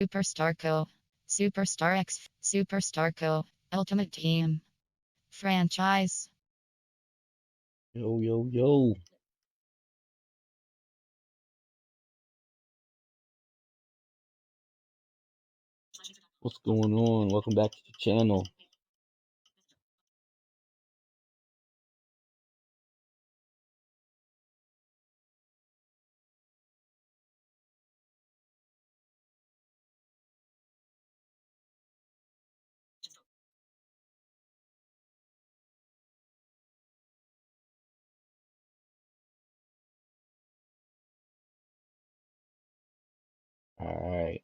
Superstar Co. Superstar X. Superstar Co. Ultimate Team. Franchise. Yo, yo, yo. What's going on? Welcome back to the channel. Alright.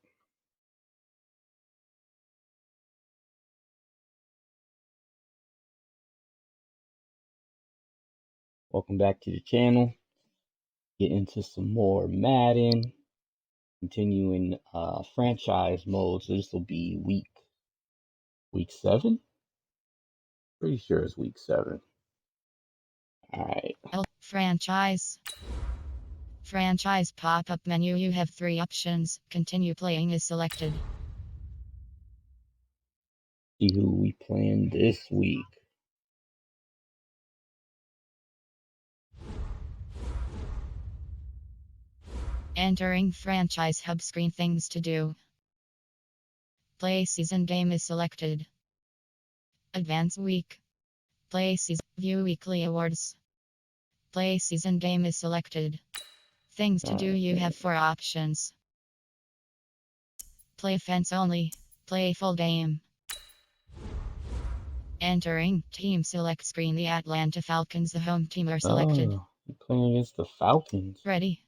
Welcome back to the channel. Get into some more Madden. Continuing franchise mode. So this will be week 7? Pretty sure it's week 7. Alright. Franchise. Franchise pop-up menu. You have 3 options. Continue playing is selected. See who we playing this week. Entering franchise hub screen. Things to do. Play season game is selected. Advance week. Play season. View weekly awards. Play season game is selected. Things to do. You have 4 options. Play fence only. Play full game. Entering team select screen. The Atlanta Falcons, the home team, are selected. Oh, you're playing against the Falcons. Ready.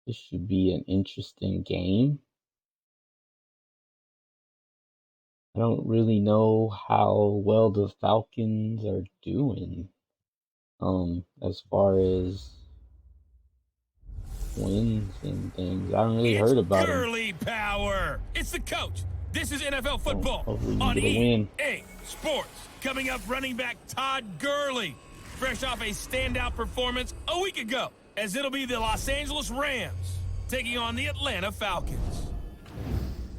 This should be an interesting game. I don't really know how well the Falcons are doing. As far as wins and things. I haven't really heard about them. Gurley power. It's the coach. This is NFL football on EA Sports. Coming up, running back Todd Gurley, fresh off a standout performance a week ago, as it'll be the Los Angeles Rams taking on the Atlanta Falcons.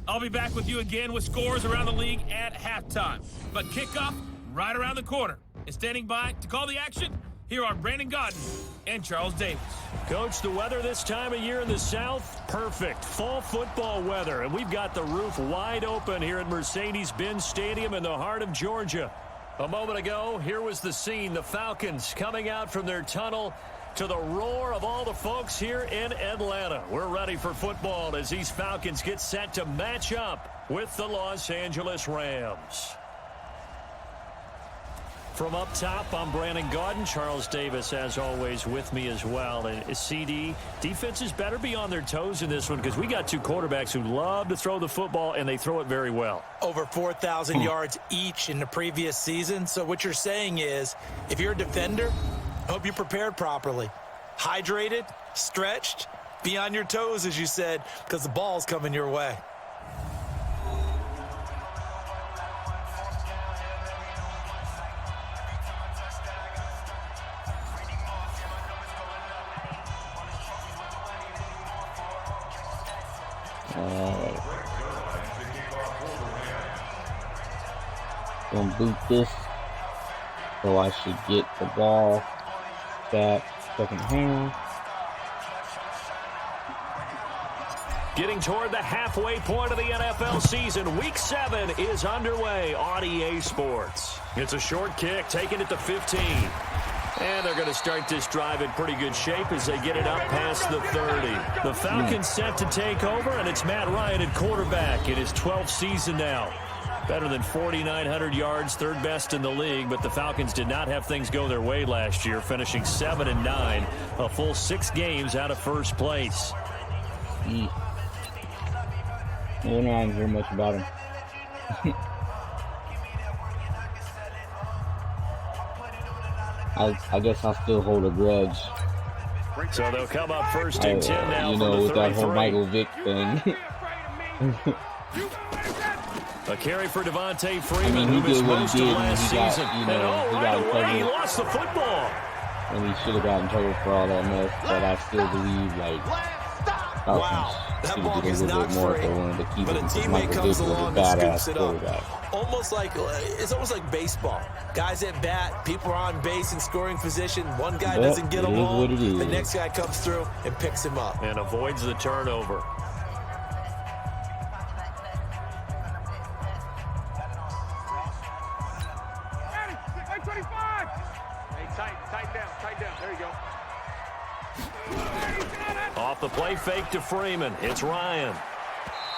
I'll be back with you again with scores around the league at halftime. But kickoff right around the corner. And standing by to call the action, here are Brandon Godden and Charles Davis. Coach, the weather this time of year in the South, perfect. Fall football weather, and we've got the roof wide open here at Mercedes-Benz Stadium in the heart of Georgia. A moment ago, here was the scene. The Falcons coming out from their tunnel to the roar of all the folks here in Atlanta. We're ready for football as these Falcons get set to match up with the Los Angeles Rams. From up top, I'm Brandon Godden. Charles Davis, as always, with me as well. And CD, defenses better be on their toes in this one because we got 2 quarterbacks who love to throw the football, and they throw it very well. Over 4,000 yards each in the previous season. So what you're saying is, if you're a defender, hope you prepared properly. Hydrated, stretched, be on your toes, as you said, because the ball's coming your way. Gonna boot this, so I should get the ball back second half. Getting toward the halfway point of the NFL season, Week 7 is underway on EA Sports. It's a short kick, taking it to 15. And they're going to start this drive in pretty good shape as they get it up past the 30. The Falcons set to take over, and it's Matt Ryan at quarterback in his 12th season now. Better than 4,900 yards, third best in the league, but the Falcons did not have things go their way last year, finishing 7-9, a full 6 games out of first place. I don't hear much about him. I guess I still hold a grudge. So they'll come up first and 10 now. You know, with that whole Michael Vick thing. A carry for Devontae I Freeman, mean, who he missed did what most he of did, and last he got, season. you And know, he right got in away, he trouble, lost the football. and he should have gotten in trouble for all that mess. But I still believe, like, Wow, Falcons that should ball have did a is little not bit more if free, they wanted to keep but it a because teammate Michael comes Vick was a along and scoops badass it up. quarterback. It's almost like baseball. Guys at bat, people are on base in scoring position. One guy But doesn't get it him is home. what it is. The next guy comes through and picks him up. And avoids the turnover. Off the play fake to Freeman. It's Ryan.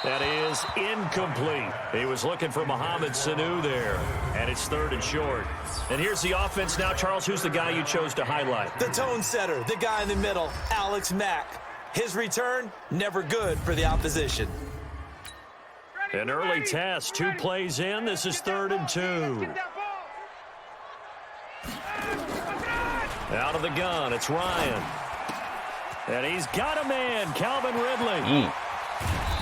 That is incomplete. He was looking for Mohamed Sanu there. And it's 3rd and short. And here's the offense now. Charles, who's the guy you chose to highlight? The tone setter, the guy in the middle, Alex Mack. His return, never good for the opposition. An early test. 2 plays in. This is 3rd and 2. Out of the gun. It's Ryan. And he's got a man, Calvin Ridley.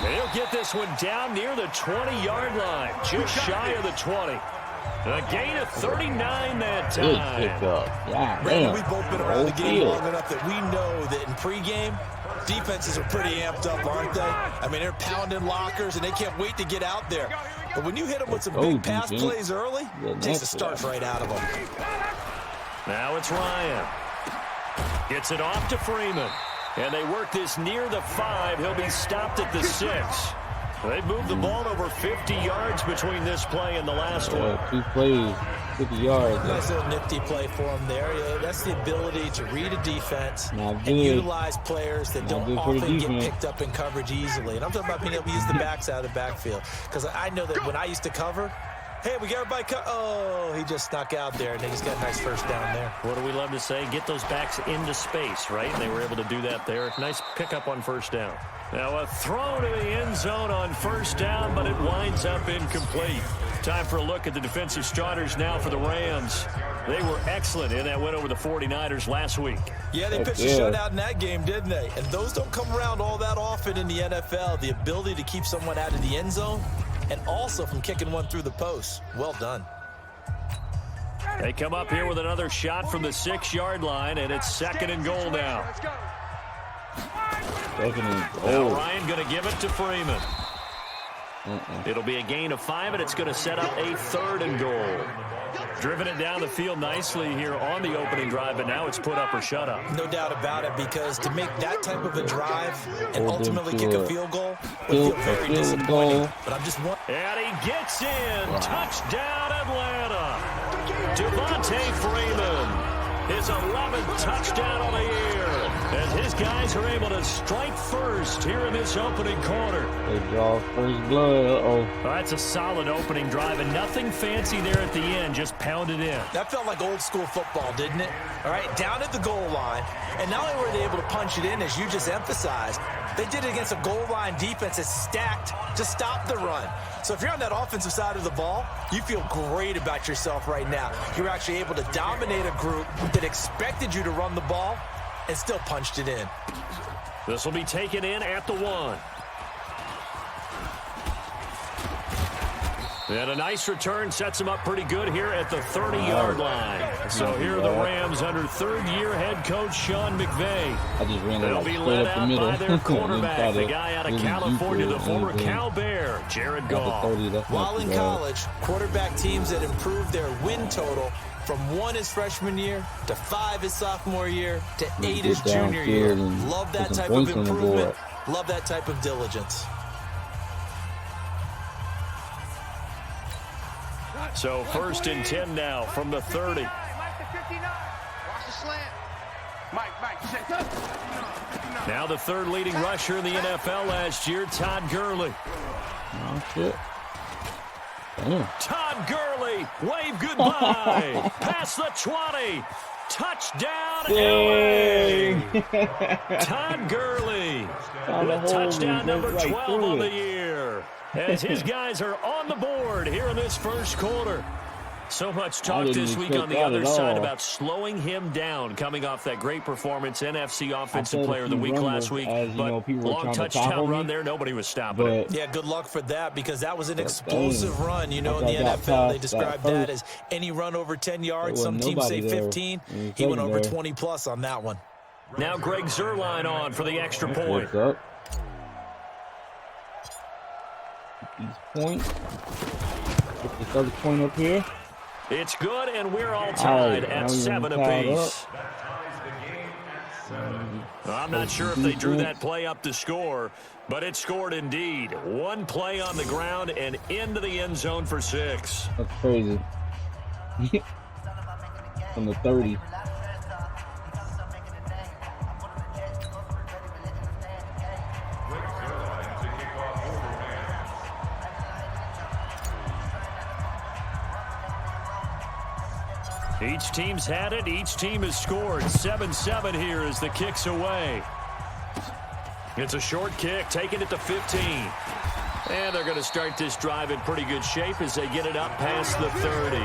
He'll get this one down near the 20-yard line, just shy of the 20. A gain of 39 that time. Good pickup. Yeah, Brandon, we've both been around the game field. long enough that we know that in pregame, defenses are pretty amped up, aren't they? I mean, they're pounding lockers, and they can't wait to get out there. But when you hit them with some big pass plays early, it takes the starch right out of them. Now it's Ryan. Gets it off to Freeman. And they work this near the 5. He'll be stopped at the 6. They've moved the ball over 50 yards between this play and the last one. 2 plays, 50 yards. Nice little nifty play for him there. Yeah, that's the ability to read a defense Not and good. utilize players that Not don't good for the often get defense. picked up in coverage easily. And I'm talking about being able to use the backs out of the backfield. Because I know that when I used to cover, hey, we got everybody oh, he just snuck out there, and they just got a nice first down there. What do we love to say? Get those backs into space, right? And they were able to do that there. Nice pickup on first down. Now a throw to the end zone on first down, but it winds up incomplete. Time for a look at the defensive starters now for the Rams. They were excellent in that win over the 49ers last week. Yeah, they pitched a shutout in that game, didn't they? And those don't come around all that often in the NFL. The ability to keep someone out of the end zone and also from kicking one through the post. Well done. They come up here with another shot from the 6-yard line, and it's 2nd and goal now. Now Ryan going to give it to Freeman. It'll be a gain of 5, and it's going to set up a 3rd and goal. Driven it down the field nicely here on the opening drive, but now it's put up or shut up. No doubt about it, because to make that type of a drive and ultimately kick a field goal would feel very disappointing. But I'm just wondering. And he gets in. Touchdown, Atlanta. Devontae Freeman. His 11th touchdown on the year. And his guys are able to strike first here in this opening quarter. They draw first blood. Well, that's a solid opening drive, and nothing fancy there at the end. Just pounded in. That felt like old school football, didn't it? All right, down at the goal line. And not only were they able to punch it in, as you just emphasized, they did it against a goal line defense that's stacked to stop the run. So if you're on that offensive side of the ball, you feel great about yourself right now. You're actually able to dominate a group that expected you to run the ball and still punched it in. This will be taken in at the 1. And a nice return sets him up pretty good here at the 30-yard line. So here are the Rams under 3rd-year head coach Sean McVay. They'll be led out by their quarterback, the guy out of California, the former Cal Bear, Jared Goff. While in college, quarterback teams that improved their win total from 1 his freshman year to 5 his sophomore year to 8 his junior year. Love that type of improvement. Love that type of diligence. So 1st and 10 now from the 30. Now the 3rd leading rusher in the NFL last year, Todd Gurley. Oh, shit. Damn. Todd Gurley, wave goodbye. Past the 20. Touchdown, LA. Todd Gurley with touchdown number 12 on the year. As his guys are on the board here in this first quarter. So much talk this week on the other side about slowing him down coming off that great performance, NFC Offensive Player of the Week last week. But long touchdown run there, nobody was stopping it. Yeah, good luck for that because that was an explosive run. You know, in the NFL, they describe that as any run over 10 yards. Some teams say 15. He went over 20-plus on that one. Now Greg Zuerlein on for the extra point. These points. Get this other point up here. It's good, and we're all tied at 7 apiece. I'm not sure if they drew that play up to score, but it scored indeed. One play on the ground and into the end zone for 6. That's crazy. From the 30. Each team's had it. Each team has scored. 7-7 here as the kick's away. It's a short kick, taking it to 15. And they're going to start this drive in pretty good shape as they get it up past the 30.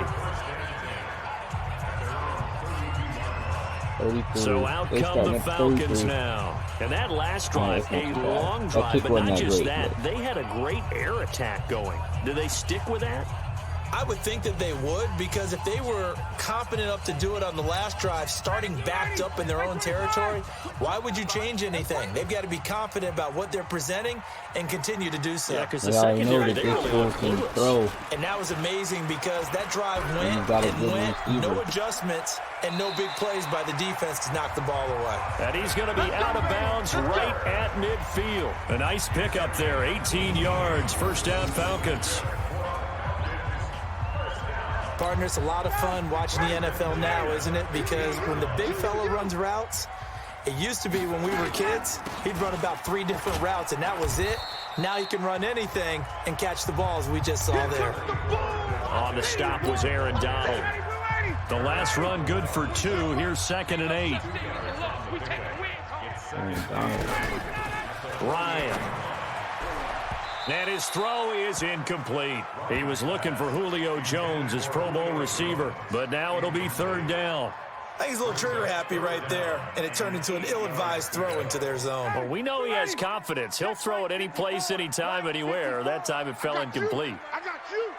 So out come the Falcons now. And that last drive, a long drive, but not just that. They had a great air attack going. Do they stick with that? I would think that they would, because if they were confident enough to do it on the last drive, starting backed up in their own territory, why would you change anything? They've got to be confident about what they're presenting and continue to do so. Yeah, because the secondary, they really look clueless. And that was amazing because that drive went and went, no adjustments, and no big plays by the defense to knock the ball away. And he's going to be out of bounds right at midfield. A nice pickup there, 18 yards, first down Falcons. Partner, it's a lot of fun watching the NFL now, isn't it? Because when the big fella runs routes, it used to be when we were kids, he'd run about 3 different routes, and that was it. Now he can run anything and catch the balls we just saw there. On the stop was Aaron Donald. The last run good for 2. Here's 2nd and 8. Ryan. And his throw is incomplete. He was looking for Julio Jones, his Pro Bowl receiver, but now it'll be 3rd down. I think he's a little trigger happy right there, and it turned into an ill-advised throw into their zone. Well, we know he has confidence. He'll throw it any place, anytime, anywhere. That time it fell incomplete. I got you.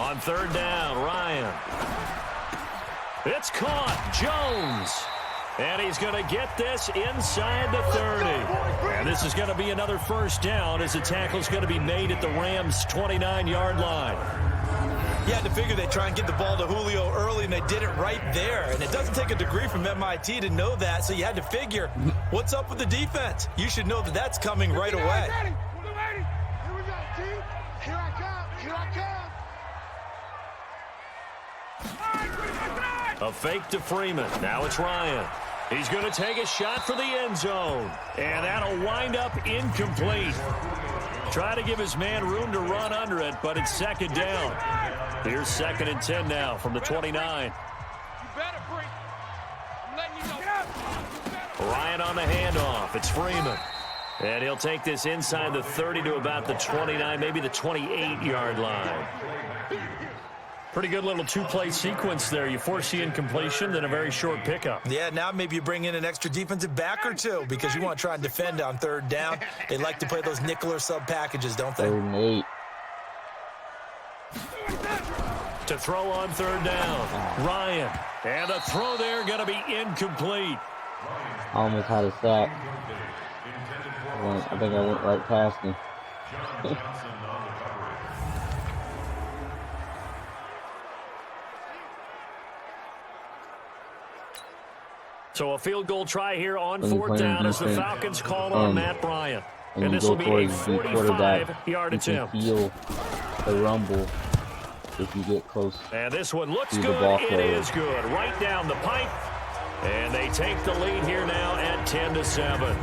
On 3rd down, Ryan. It's caught. Jones. And he's going to get this inside the 30. And this is going to be another first down as the tackle's going to be made at the Rams' 29-yard line. You had to figure they'd try and get the ball to Julio early, and they did it right there. And it doesn't take a degree from MIT to know that, so you had to figure, what's up with the defense? You should know that that's coming right away. Here we go, team. Here I come. Here I come. A fake to Freeman. Now it's Ryan. He's going to take a shot for the end zone. And that'll wind up incomplete. Try to give his man room to run under it, but it's 2nd down. Here's 2nd and 10 now from the 29. You better bring. I'm letting you know. Ryan on the handoff. It's Freeman. And he'll take this inside the 30 to about the 29, maybe the 28-yard line. Pretty good little 2-play sequence there. You force the incompletion, then a very short pickup. Yeah, now maybe you bring in an extra defensive back or 2 because you want to try and defend on 3rd down. They like to play those nickel or sub packages, don't they? 3rd and 8. To throw on 3rd down, Ryan. And a throw there going to be incomplete. Almost had a sack. I think I went right past him. So a field goal try here on 4th down as the Falcons call on Matt Bryant. And this will be a 45-yard attempt. You can feel the rumble if you get close. And this one looks good. It is good. Right down the pipe. And they take the lead here now at 10-7.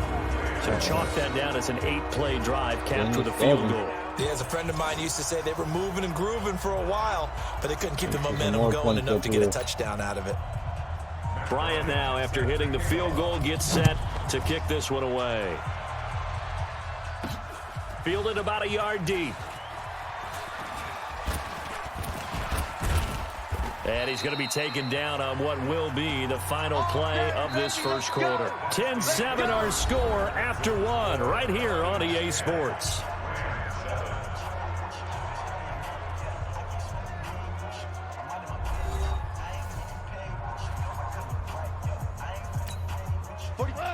So chalk that down as an 8-play drive capped with a field goal. Yeah, as a friend of mine used to say, they were moving and grooving for a while, but they couldn't keep the momentum going enough to get a touchdown out of it. Bryant now, after hitting the field goal, gets set to kick this one away. Fielded about a yard deep. And he's going to be taken down on what will be the final play of this first quarter. 10-7 our score after one right here on EA Sports.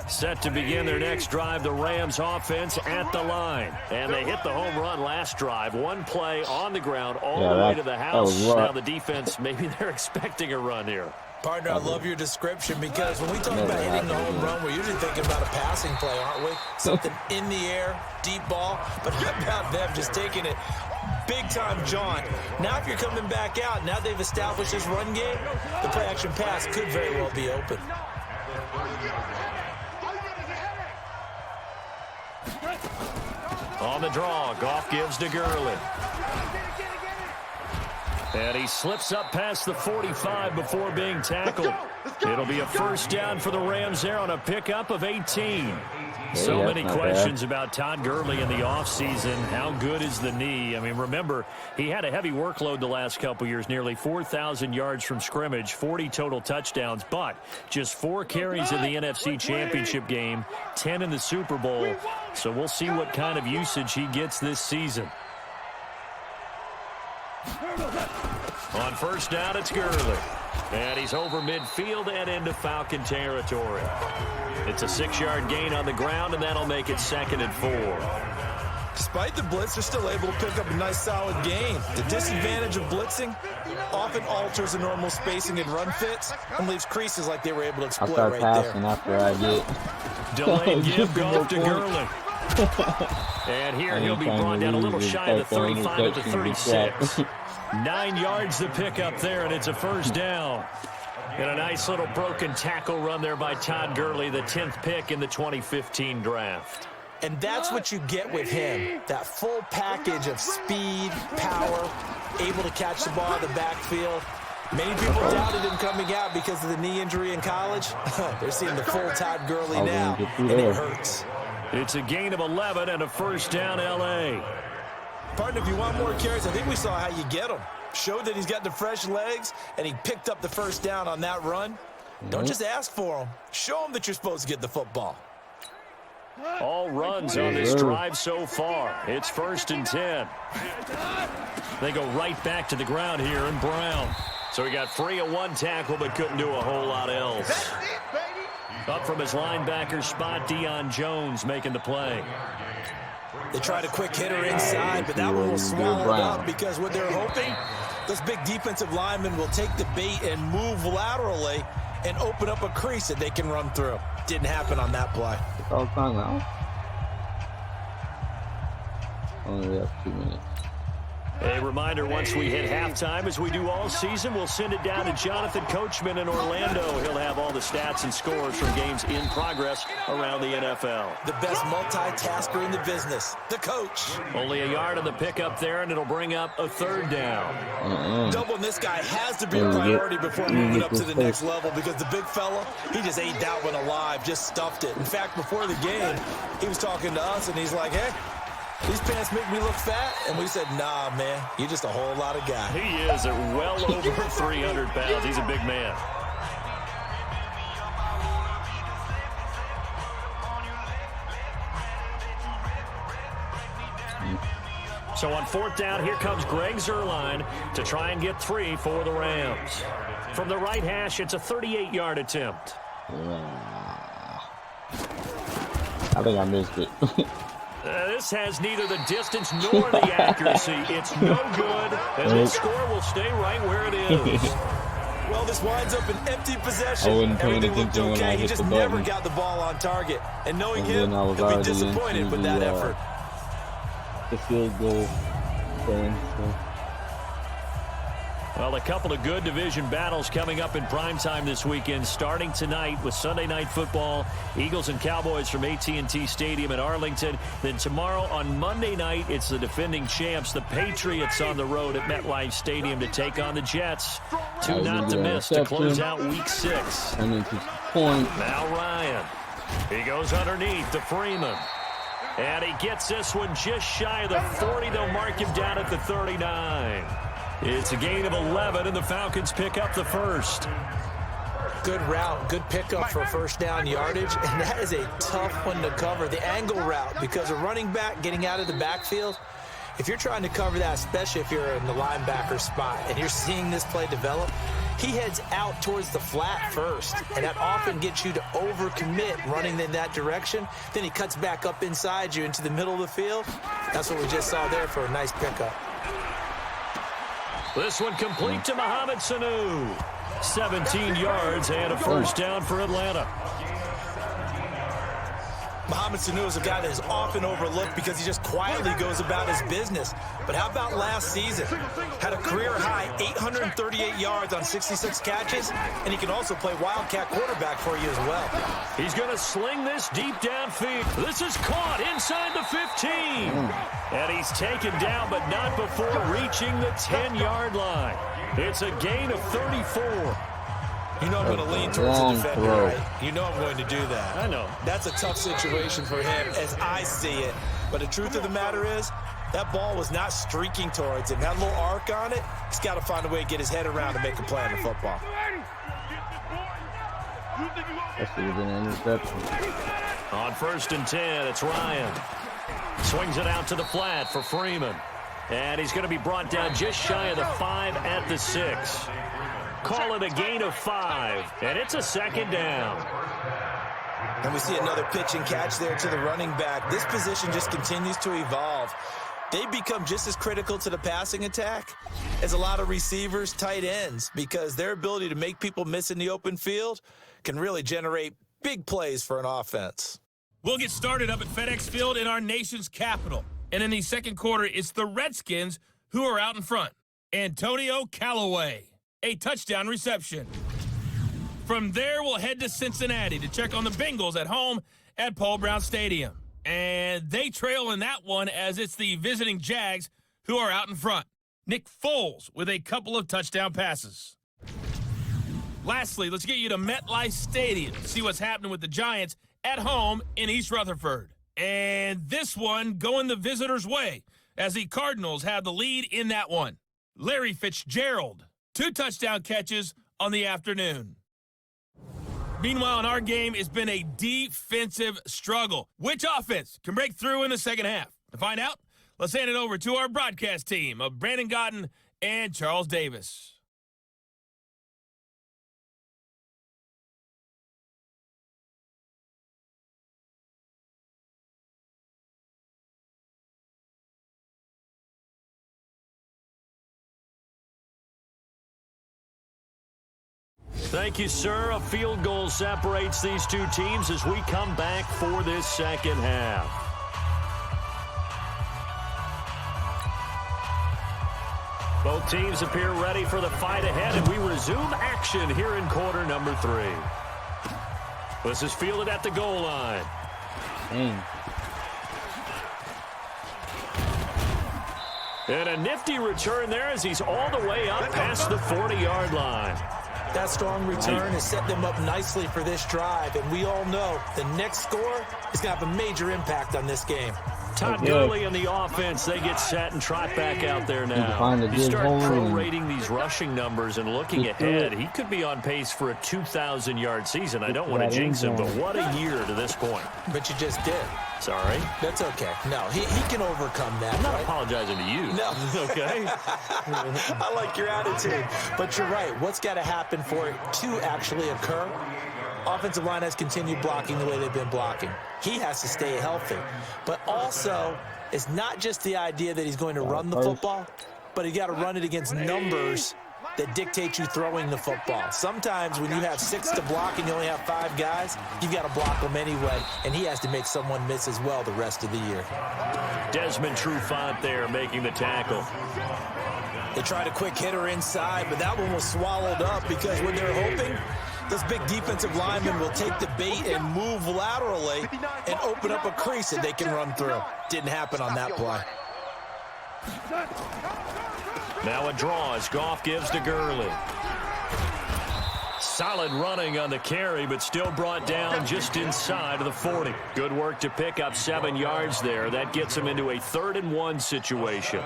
Set to begin their next drive, the Rams offense at the line. And they hit the home run last drive. One play on the ground all the way to the house. Now the defense, maybe they're expecting a run here. Partner, I love your description because when we talk about hitting the home run, we're usually thinking about a passing play, aren't we? Something in the air, deep ball. But how about them just taking it big-time jaunt? Now if you're coming back out, now they've established this run game, the play-action pass could very well be open. On the draw, Goff gives to Gurley. And he slips up past the 45 before being tackled. It'll be a first down for the Rams there on a pickup of 18. So many questions about Todd Gurley in the offseason. How good is the knee? I mean, remember, he had a heavy workload the last couple years, nearly 4,000 yards from scrimmage, 40 total touchdowns, but just 4 carries in the NFC Championship game, 10 in the Super Bowl. So we'll see what kind of usage he gets this season. On first down, it's Gurley. And he's over midfield and into Falcon territory. It's a 6-yard gain on the ground, and that'll make it 2nd and 4. Despite the blitz, they're still able to pick up a nice, solid gain. The disadvantage of blitzing often alters the normal spacing and run fits and leaves creases like they were able to exploit right there. After I get delayed give Goff to Gurley. And here he'll be brought down a little shy of the 35 at the 36. 9 yards to pick up there, and it's a first down. And a nice little broken tackle run there by Todd Gurley, the 10th pick in the 2015 draft. And that's what you get with him, that full package of speed, power, able to catch the ball in the backfield. Many people doubted him coming out because of the knee injury in college. They're seeing the full Todd Gurley now, and it hurts. It's a gain of 11 and a first down, L.A. Partner, if you want more carries, I think we saw how you get him. Showed that he's got the fresh legs, and he picked up the first down on that run. Don't just ask for him. Show him that you're supposed to get the football. All runs on this drive so far. It's 1st and 10. They go right back to the ground here in Brown. So he got free of one tackle but couldn't do a whole lot else. Up from his linebacker spot, Deion Jones making the play. They tried a quick hitter inside, but that one was swallowed up because what they're hoping, those big defensive linemen will take the bait and move laterally and open up a crease that they can run through. Didn't happen on that play. It's all time now. Only have 2 minutes. A reminder, once we hit halftime, as we do all season, we'll send it down to Jonathan Coachman in Orlando. He'll have all the stats and scores from games in progress around the NFL. The best multitasker in the business, the coach. Only a yard on the pickup there, and it'll bring up a 3rd down. Doubling this guy has to be a priority before moving up to the next level because the big fella, he just ate that one alive, just stuffed it. In fact, before the game, he was talking to us, and he's like, hey, these pants make me look fat. And we said, nah, man, you're just a whole lot of guy. He is at well over 300 pounds. He's a big man. So on 4th down, here comes Greg Zuerlein to try and get 3 for the Rams. From the right hash, it's a 38-yard attempt. I think I missed it. This has neither the distance nor the accuracy. It's no good, and the score will stay right where it is. Well, this winds up an empty possession. Everything looked okay. He just never got the ball on target. And knowing him, he'll be disappointed with that effort. The field goal thing. Well, a couple of good division battles coming up in primetime this weekend, starting tonight with Sunday Night Football, Eagles and Cowboys from AT&T Stadium in Arlington. Then tomorrow on Monday night, it's the defending champs, the Patriots, on the road at MetLife Stadium to take on the Jets. 2 not to miss to close out Week 6. Now Ryan. He goes underneath to Freeman. And he gets this one just shy of the 40. They'll mark him down at the 39. It's a gain of 11, and the Falcons pick up the first. Good route, good pickup for first down yardage, and that is a tough one to cover. The angle route, because a running back getting out of the backfield, if you're trying to cover that, especially if you're in the linebacker spot and you're seeing this play develop, he heads out towards the flat first, and that often gets you to overcommit running in that direction. Then he cuts back up inside you into the middle of the field. That's what we just saw there for a nice pickup. This one complete to Mohamed Sanu. 17 yards and a first down for Atlanta. Mohamed Sanu is a guy that is often overlooked because he just quietly goes about his business. But how about last season? Had a career-high 838 yards on 66 catches, and he can also play wildcat quarterback for you as well. He's going to sling this deep downfield. This is caught inside the 15. And he's taken down, but not before reaching the 10-yard line. It's a gain of 34. You know I'm going to lean towards the defender, right? You know I'm going to do that. I know. That's a tough situation for him as I see it. But the truth of the matter is, that ball was not streaking towards him. That little arc on it, he's got to find a way to get his head around and make a play on the football. That should have been an interception. On 1st and 10, it's Ryan. Swings it out to the flat for Freeman. And he's going to be brought down just shy of the 5 at the 6. Call it a gain of 5, and it's a second down. And we see another pitch and catch there to the running back. This position just continues to evolve. They become just as critical to the passing attack as a lot of receivers, tight ends, because their ability to make people miss in the open field can really generate big plays for an offense. We'll get started up at FedEx Field in our nation's capital. And in the second quarter, it's the Redskins who are out in front. Antonio Callaway, a touchdown reception. From there, we'll head to Cincinnati to check on the Bengals at home at Paul Brown Stadium. And they trail in that one as it's the visiting Jags who are out in front. Nick Foles with a couple of touchdown passes. Lastly, let's get you to MetLife Stadium to see what's happening with the Giants at home in East Rutherford. And this one going the visitors' way as the Cardinals have the lead in that one. Larry Fitzgerald, 2 touchdown catches on the afternoon. Meanwhile, in our game, it's been a defensive struggle. Which offense can break through in the second half? To find out, let's hand it over to our broadcast team of Brandon Godden and Charles Davis. Thank you, sir. A field goal separates these two teams as we come back for this second half. Both teams appear ready for the fight ahead, and we resume action here in quarter number 3. This is fielded at the goal line. And a nifty return there as he's all the way up past the 40-yard line. That strong return has set them up nicely for this drive, and we all know the next score is going to have a major impact on this game. Todd Gurley and the offense, they get set and trot back out there now. You start prorating these rushing numbers and looking ahead, he could be on pace for a 2,000-yard season. I don't want to jinx him, but what a year to this point. But you just did. Sorry. That's okay. No, he can overcome that. I'm not apologizing to you. No. Okay? I like your attitude. But you're right. What's got to happen for it to actually occur? Offensive line has continued blocking the way they've been blocking. He has to stay healthy. But also, it's not just the idea that he's going to run the football, but he got to run it against numbers that dictate you throwing the football. Sometimes when you have 6 to block and you only have 5 guys, you've got to block them anyway, and he has to make someone miss as well the rest of the year. Desmond Trufant there making the tackle. They tried a quick hitter inside, but that one was swallowed up because when they're hoping, those big defensive linemen will take the bait and move laterally and open up a crease that they can run through. Didn't happen on that play. Now a draw as Goff gives to Gurley. Solid running on the carry, but still brought down just inside of the 40. Good work to pick up 7 yards there. That gets him into a 3rd and 1 situation.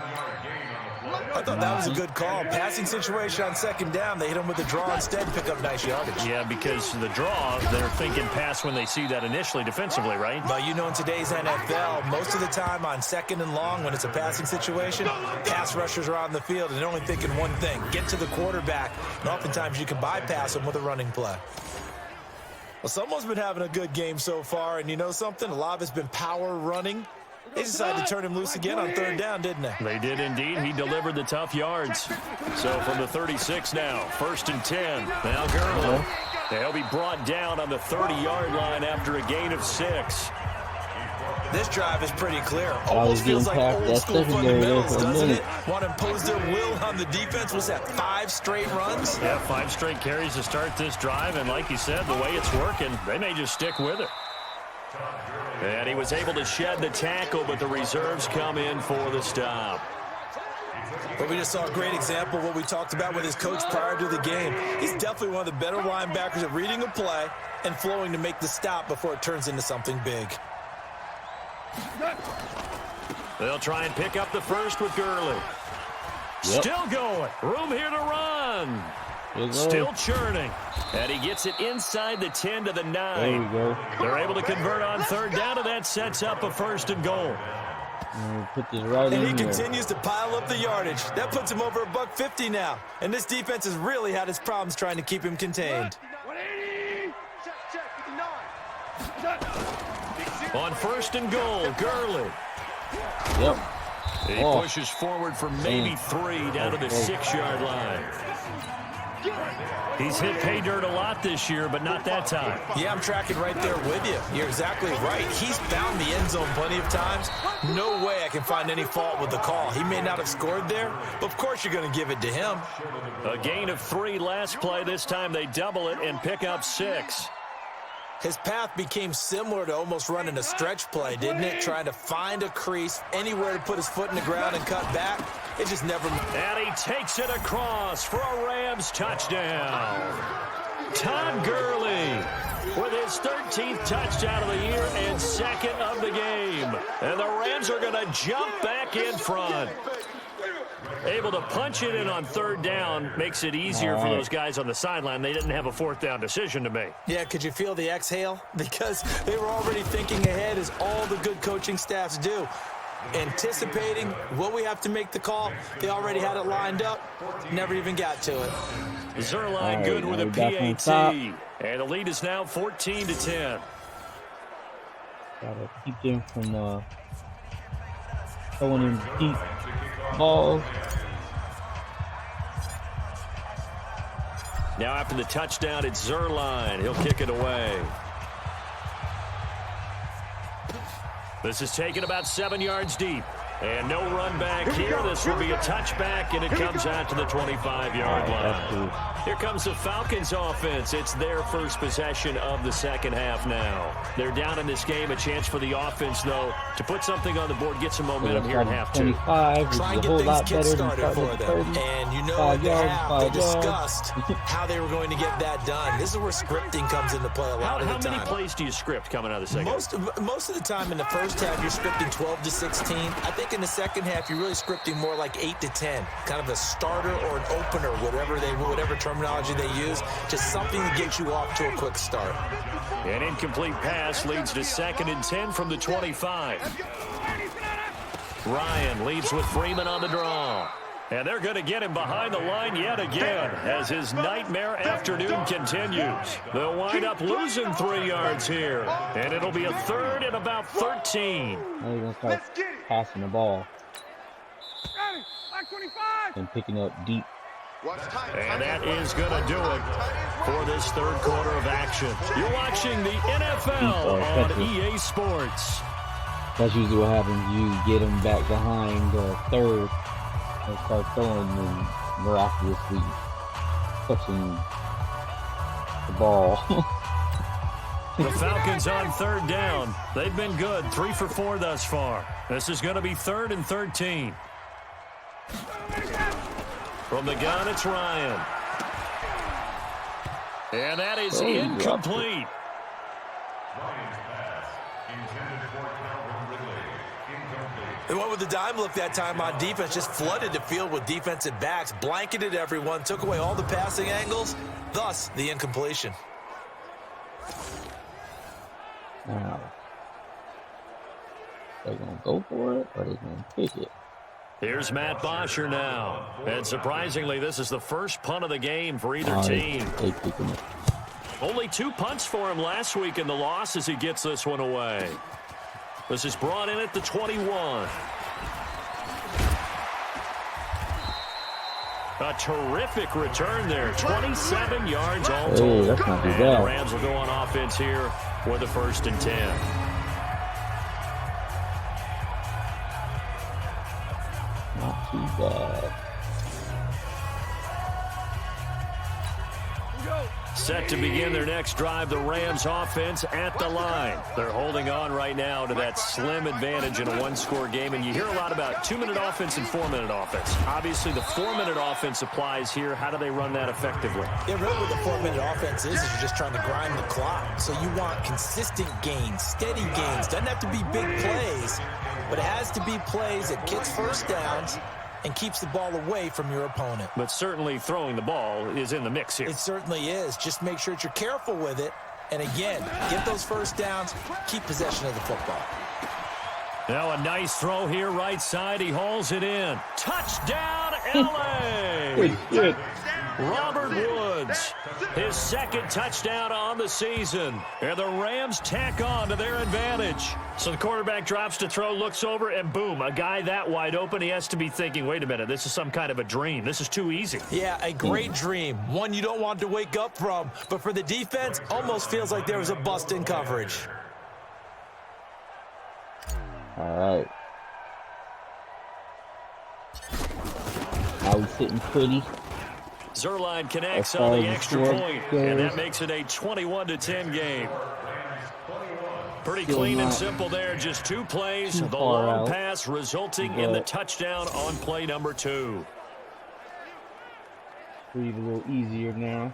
I thought that was a good call. Passing situation on second down. They hit him with a draw instead, pick up nice yardage. Yeah, because the draw, they're thinking pass when they see that initially defensively, right? But you know, in today's NFL, most of the time on second and long, when it's a passing situation, pass rushers are on the field and they're only thinking one thing, get to the quarterback. And oftentimes you can bypass them with a running play. Well, someone's been having a good game so far, and you know something? A lot of it's been power running. They decided to turn him loose again on third down, didn't they? They did indeed. He delivered the tough yards. So from the 36 now, 1st and 10. Now Gurley. They'll be brought down on the 30-yard line after a gain of 6. This drive is pretty clear. Almost feels like old school fundamentals, doesn't it? Want to impose their will on the defense. Was that 5 straight runs? Yeah, 5 straight carries to start this drive. And like you said, the way it's working, they may just stick with it. And he was able to shed the tackle, but the reserves come in for the stop. But we just saw a great example of what we talked about with his coach prior to the game. He's definitely one of the better linebackers at reading a play and flowing to make the stop before it turns into something big. They'll try and pick up the first with Gurley. Still going. Room here to run. Still churning. And he gets it inside the 10 to the 9. There we go. They're able to convert on third down, and that sets up a 1st and goal. Put this right and in he there. continues to pile up the yardage. That puts him over $150 now. And this defense has really had its problems trying to keep him contained. On 1st and goal, Gurley. Yep. He pushes forward for maybe 3 down to the 6-yard line. He's hit pay dirt a lot this year, but not that time. Yeah, I'm tracking right there with you. You're exactly right. He's found the end zone plenty of times. No way I can find any fault with the call. He may not have scored there, but of course you're going to give it to him. A gain of 3 last play. This time they double it and pick up 6. His path became similar to almost running a stretch play, didn't it? Trying to find a crease, anywhere to put his foot in the ground and cut back. It just never... And he takes it across for a Rams touchdown. Todd Gurley with his 13th touchdown of the year and 2nd of the game. And the Rams are going to jump back in front. Able to punch it in on third down makes it easier for those guys on the sideline. They didn't have a 4th down decision to make. Yeah, could you feel the exhale? Because they were already thinking ahead, as all the good coaching staffs do. Anticipating what we have to make the call. They already had it lined up. Never even got to it. Zerline good with a PAT. And the lead is now 14-10. Gotta keep them from throwing in deep balls. Now after the touchdown, it's Zerline. He'll kick it away. This is taken about 7 yards deep. And no run back here. This will be a touchback, and it comes out to the 25-yard line. Here comes the Falcons offense. It's their first possession of the second half now. They're down in this game. A chance for the offense, though, to put something on the board, get some momentum here at half 2. Try and get things kick-started for them. And you know at the half, they discussed how they were going to get that done. This is where scripting comes into play a lot of the time. How many plays do you script coming out of the second half? Most of the time in the first half, you're scripting 12 to 16. I think in the second half, you're really scripting more like 8 to 10. Kind of a starter or an opener, whatever terminology they use. Just something to get you off to a quick start. An incomplete pass leads to 2nd and 10 from the 25. Ryan leads with Freeman on the draw. And they're going to get him behind the line yet again as his nightmare afternoon continues. They'll wind up losing 3 yards here. And it'll be a 3rd and about 13. Now you're going to start passing the ball and picking up deep. And that is going to do it for this third quarter of action. You're watching the NFL on EA Sports. That's usually what happens. You get them back behind the third and start throwing them miraculously, touching the ball. The Falcons on third down. They've been good, 3 for 4 thus far. This is going to be 3rd and 13. From the gun, it's Ryan. And that is incomplete. They went with the dime look that time on defense, just flooded the field with defensive backs, blanketed everyone, took away all the passing angles, thus the incompletion. Now, they're going to go for it, or they're going to kick it. Here's Matt Bosher now. And surprisingly, this is the first punt of the game for either team. Only 2 punts for him last week in the loss as he gets this one away. This is brought in at the 21. A terrific return there. 27 yards all total. That's not too and bad. the Rams will go on offense here with a 1st and 10. Not too bad. Set to begin their next drive, the Rams offense at the line. They're holding on right now to that slim advantage in a 1-score game, and you hear a lot about 2-minute offense and 4-minute offense. Obviously, the 4-minute offense applies here. How do they run that effectively? Yeah, really what the 4-minute offense is you're just trying to grind the clock. So you want consistent gains, steady gains. Doesn't have to be big plays, but it has to be plays that gets first downs and keeps the ball away from your opponent. But certainly throwing the ball is in the mix here. It certainly is. Just make sure that you're careful with it. And again, get those first downs, keep possession of the football. Now a nice throw here, right side. He hauls it in. Touchdown, L.A. Good shit. Robert Woods, his 2nd touchdown on the season. And the Rams tack on to their advantage. So the quarterback drops to throw, looks over, and boom, a guy that wide open. He has to be thinking, wait a minute, this is some kind of a dream. This is too easy. Yeah, a great dream. One you don't want to wake up from. But for the defense, almost feels like there was a bust in coverage. All right. Now he's sitting pretty. Zerline connects on the extra point, and that makes it a 21-10 game. Pretty clean and simple there. Just 2 plays. The long pass resulting in the touchdown on play number 2. Breathe a little easier now.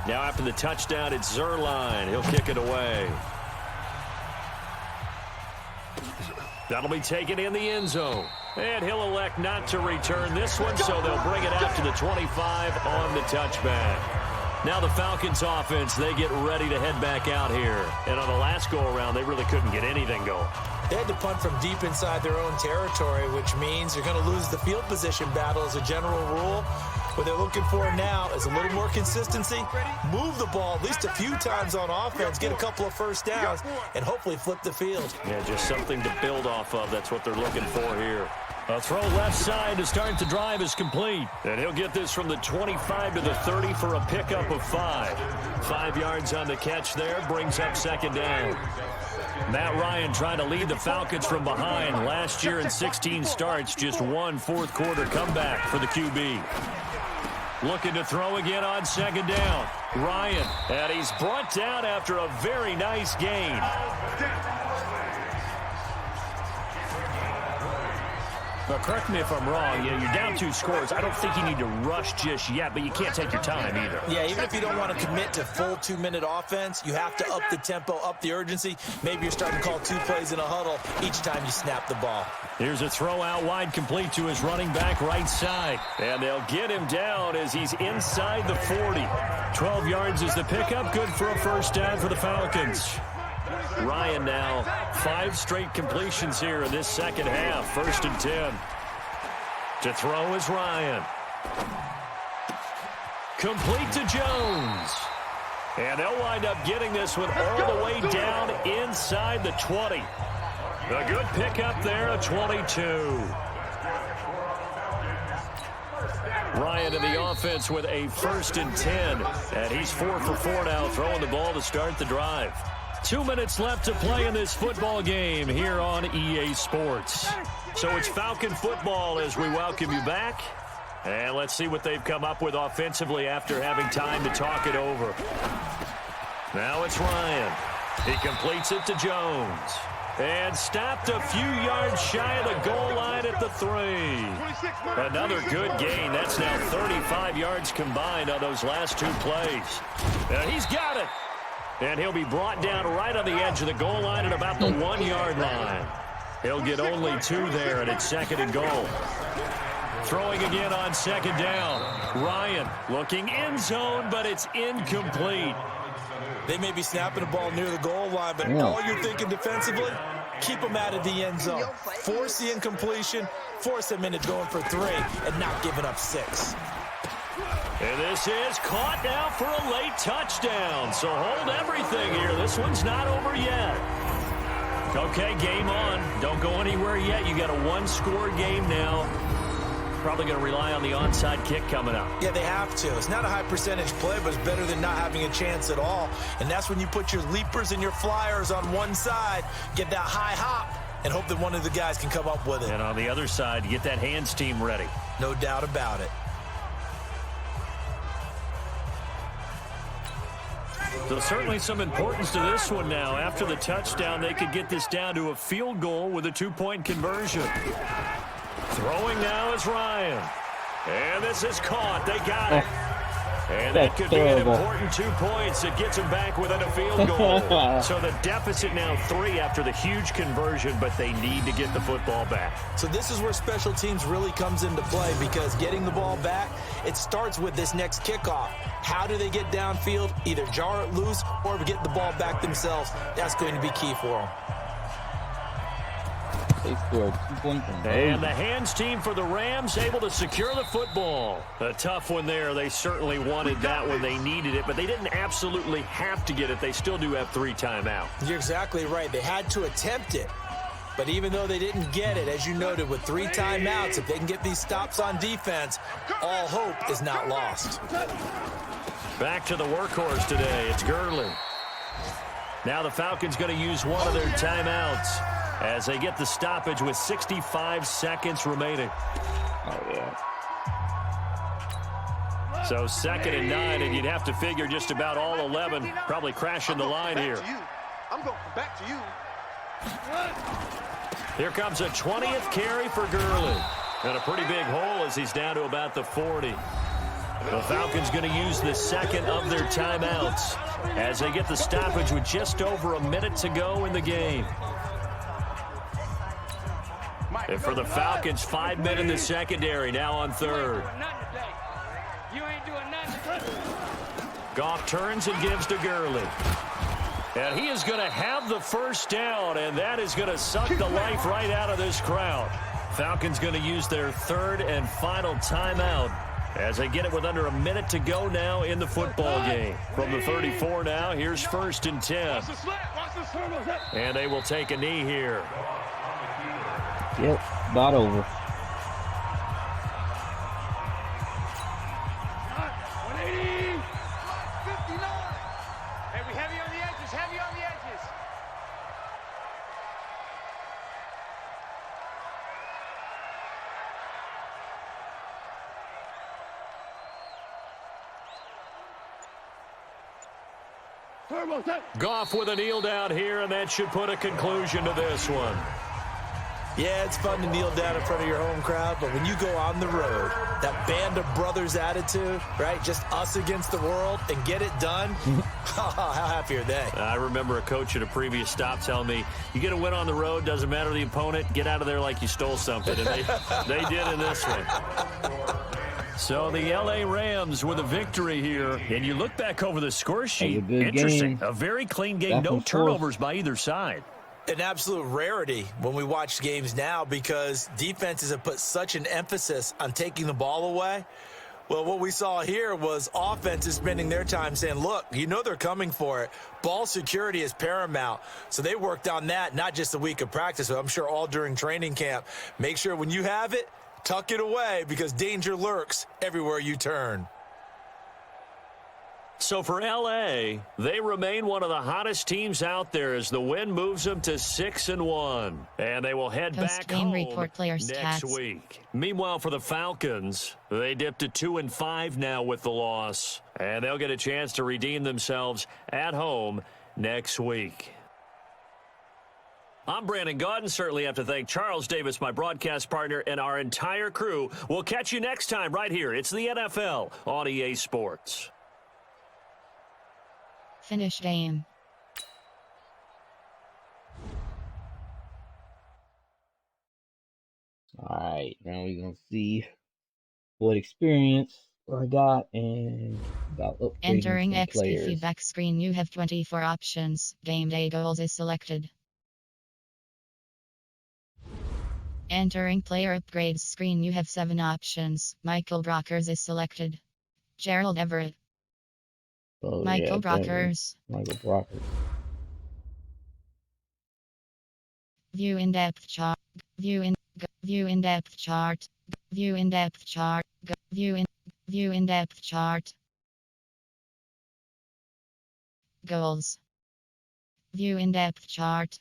Now after the touchdown, it's Zerline. He'll kick it away. That'll be taken in the end zone. And he'll elect not to return this one, so they'll bring it out to the 25 on the touchback. Now the Falcons offense, they get ready to head back out here. And on the last go-around, they really couldn't get anything going. They had to punt from deep inside their own territory, which means you're going to lose the field position battle as a general rule. What they're looking for now is a little more consistency, move the ball at least a few times on offense, get a couple of first downs, and hopefully flip the field. Yeah, just something to build off of. That's what they're looking for here. A throw left side to start the drive is complete. And he'll get this from the 25 to the 30 for a pickup of 5. 5 yards on the catch there, brings up 2nd down. Matt Ryan trying to lead the Falcons from behind. Last year in 16 starts, just 1 fourth-quarter comeback for the QB. Looking to throw again on 2nd down. Ryan, and he's brought down after a very nice gain. Now, correct me if I'm wrong. You're down 2 scores. I don't think you need to rush just yet, but you can't take your time either. Yeah, even if you don't want to commit to full 2-minute offense, you have to up the tempo, up the urgency. Maybe you're starting to call 2 plays in a huddle each time you snap the ball. Here's a throw out wide, complete to his running back right side. And they'll get him down as he's inside the 40. 12 yards is the pickup. Good for a first down for the Falcons. Ryan now 5 straight completions here in this second half. 1st and 10. To throw is Ryan. Complete to Jones. And they'll wind up getting this one all the way down inside the 20. A good pickup there, a 22. Ryan in the offense with a 1st and 10. And he's 4 for 4 now, throwing the ball to start the drive. 2 minutes left to play in this football game here on EA Sports. So it's Falcon football as we welcome you back. And let's see what they've come up with offensively after having time to talk it over. Now it's Ryan. He completes it to Jones. And stopped a few yards shy of the goal line at the 3. Another good gain. That's now 35 yards combined on those last 2 plays. And he's got it. And he'll be brought down right on the edge of the goal line at about the 1-yard line. He'll get only 2 there, and it's 2nd and goal. Throwing again on 2nd down. Ryan looking end zone, but it's incomplete. They may be snapping the ball near the goal line, but all you're thinking defensively, keep them out of the end zone. Force the incompletion, force them into going for 3, and not giving up 6. And this is caught now for a late touchdown. So hold everything here. This one's not over yet. Okay, game on. Don't go anywhere yet. You got a 1-score game now. Probably going to rely on the onside kick coming up. Yeah, they have to. It's not a high percentage play, but it's better than not having a chance at all. And that's when you put your leapers and your flyers on one side, get that high hop, and hope that one of the guys can come up with it. And on the other side, get that hands team ready. No doubt about it. So certainly some importance to this one now. After the touchdown, they could get this down to a field goal with a 2-point conversion. Throwing now is Ryan. And this is caught. They got it. And that could be an important 2 points. It gets them back within a field goal. So the deficit now 3 after the huge conversion, but they need to get the football back. So this is where special teams really comes into play, because getting the ball back, it starts with this next kickoff. How do they get downfield? Either jar it loose or get the ball back themselves. That's going to be key for them. They scored 2 points. And the hands team for the Rams able to secure the football. A tough one there. They certainly wanted that when they needed it, but they didn't absolutely have to get it. They still do have 3 timeouts. You're exactly right. They had to attempt it. But even though they didn't get it, as you noted, with 3 timeouts, if they can get these stops on defense, all hope is not lost. Back to the workhorse today. It's Gurley. Now the Falcons going to use one of their timeouts as they get the stoppage with 65 seconds remaining. Oh, yeah. So 2nd and 9, and you'd have to figure just about all 11 probably crashing the line here. I'm going back to you. Here comes a 20th carry for Gurley. And a pretty big hole as he's down to about the 40. The Falcons going to use the 2nd of their timeouts as they get the stoppage with just over a minute to go in the game. And for the Falcons, 5 men in the secondary, now on 3rd. Goff turns and gives to Gurley. And he is going to have the first down, and that is going to suck the life right out of this crowd. Falcons going to use their 3rd and final timeout as they get it with under a minute to go now in the football game. From the 34 now, here's 1st and 10. And they will take a knee here. Yep, about over. Goff with a kneel down here, and that should put a conclusion to this one. Yeah, it's fun to kneel down in front of your home crowd, but when you go on the road, that band of brothers attitude, right? Just us against the world and get it done. How happy are they? I remember a coach at a previous stop telling me, you get a win on the road, doesn't matter the opponent, get out of there like you stole something. And they did in this one. So the L.A. Rams with a victory here. And you look back over the score sheet. Interesting. A very clean game. No turnovers by either side. An absolute rarity when we watch games now, because defenses have put such an emphasis on taking the ball away. Well, what we saw here was offenses spending their time saying, look, you know they're coming for it. Ball security is paramount. So they worked on that, not just a week of practice, but I'm sure all during training camp. Make sure when you have it, tuck it away, because danger lurks everywhere you turn. So for L.A., they remain one of the hottest teams out there as the win moves them to 6-1. And they will head back home next week. Meanwhile, for the Falcons, they dipped to 2-5 now with the loss. And they'll get a chance to redeem themselves at home next week. I'm Brandon Gaudin. Certainly have to thank Charles Davis, my broadcast partner, and our entire crew. We'll catch you next time right here. It's the NFL on EA Sports. Finish game. Alright, now we're going to see what experience I got and about upgrading Entering some XP players. feedback screen, you have 24 options. Game day goals is selected. Entering player upgrades screen, you have 7 options. Michael Brockers is selected. Gerald Everett. Oh, Michael yeah, Brockers. Michael Brockers. View in-depth chart. View in-depth chart. View in-depth chart. View in-depth chart. Goals. View in-depth chart.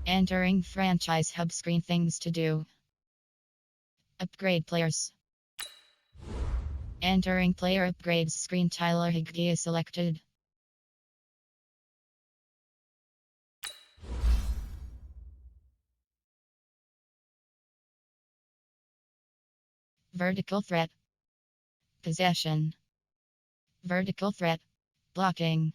Entering franchise hub screen, things to do. Upgrade players. Entering player upgrades screen, Tyler Higbee is selected. Vertical threat. Possession. Vertical threat. Blocking.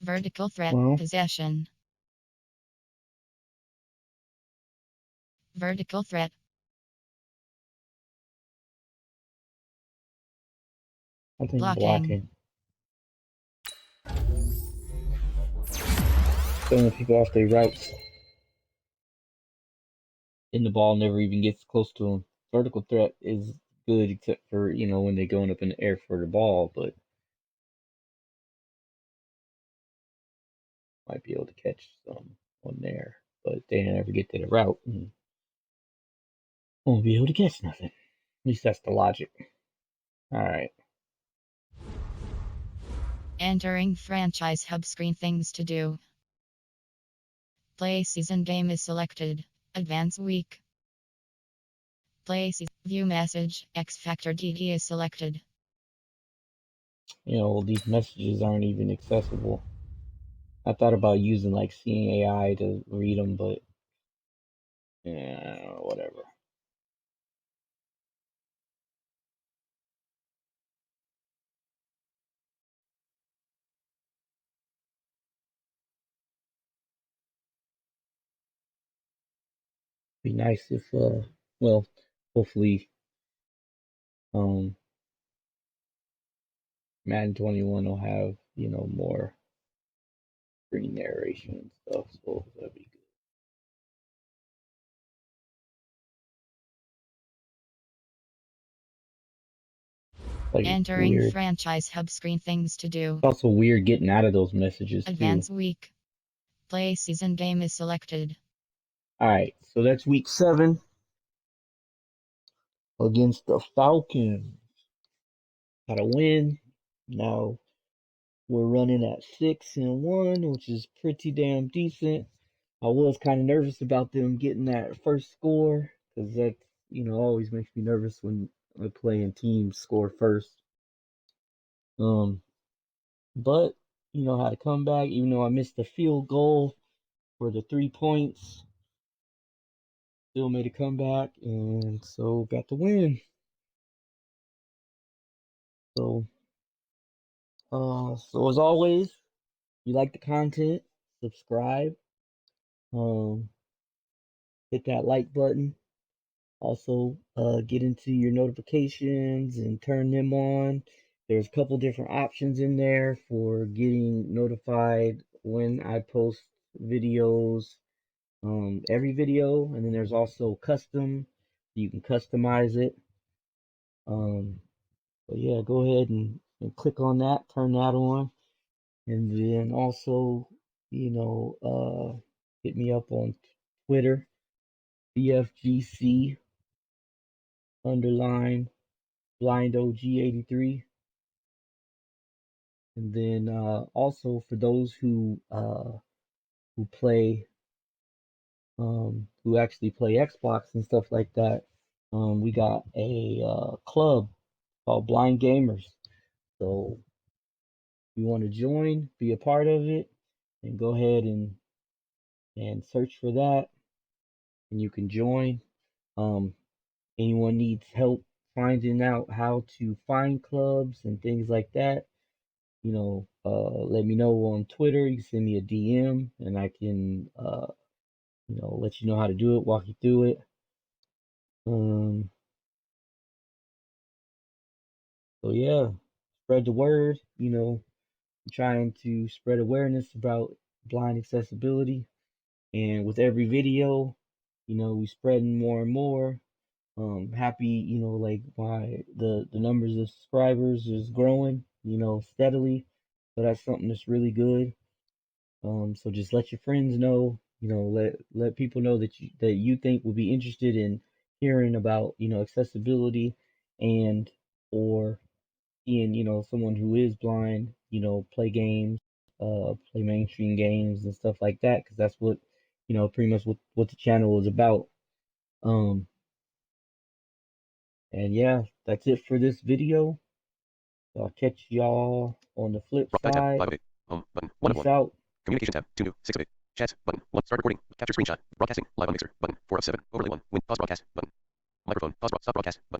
Vertical threat. Well, Possession. Vertical threat. I think Blocking. blocking. Throwing people off their routes. And the ball never even gets close to them. Vertical threat is good except for, when they're going up in the air for the ball, but might be able to catch some on there. But they never get to the route and won't be able to catch nothing. At least that's the logic. Alright. Entering franchise hub screen, things to do. Play season game is selected. Advance week. Play season. View message. X Factor DD is selected. These messages aren't even accessible. I thought about using like seeing AI to read them, but yeah, whatever. Be nice if hopefully Madden 21 will have, more screen narration and stuff, so that'd be good. Like, Entering weird. franchise hub screen, things to do. It's also weird getting out of those messages Advance too. week. Play season game is selected. Alright, so that's week 7 against the Falcons. Got a win. Now we're running at 6-1, which is pretty damn decent. I was kind of nervous about them getting that first score because that, always makes me nervous when I play and teams score first. But how to come back, even though I missed the field goal for the 3 points, still made a comeback and so got the win. So, so as always, if you like the content, subscribe, hit that like button. Also, get into your notifications and turn them on. There's a couple different options in there for getting notified when I post videos, every video, and then there's also custom. You can customize it. But yeah, go ahead and click on that, turn that on, and then also, hit me up on Twitter, BFGC _ Blind OG83. And then also for those who play who actually play Xbox and stuff like that, We got a club called Blind Gamers. So if you want to join, be a part of it, and go ahead and search for that, and you can join. Um, anyone needs help finding out how to find clubs and things like that, let me know on Twitter. You can send me a DM, and I can, let you know how to do it, walk you through it. So yeah, spread the word. Trying to spread awareness about blind accessibility, and with every video, we spreading more and more. Happy, like the numbers of subscribers is growing, steadily. So that's something that's really good. So just let your friends know, let people know that you think would be interested in hearing about, accessibility, and or seeing, someone who is blind, play games, play mainstream games and stuff like that, because that's what, pretty much what the channel is about. Um, and yeah, that's it for this video. So I'll catch y'all on the flip side. Peace out. Communication tab. 2 new. 6 of 8. Chat. Button. 1. Start recording. Capture screenshot. Broadcasting. Live on Mixer. Button. 4 of 7. Overlay 1. Pause broadcast. Button. Microphone. Pause. Stop broadcast. Button.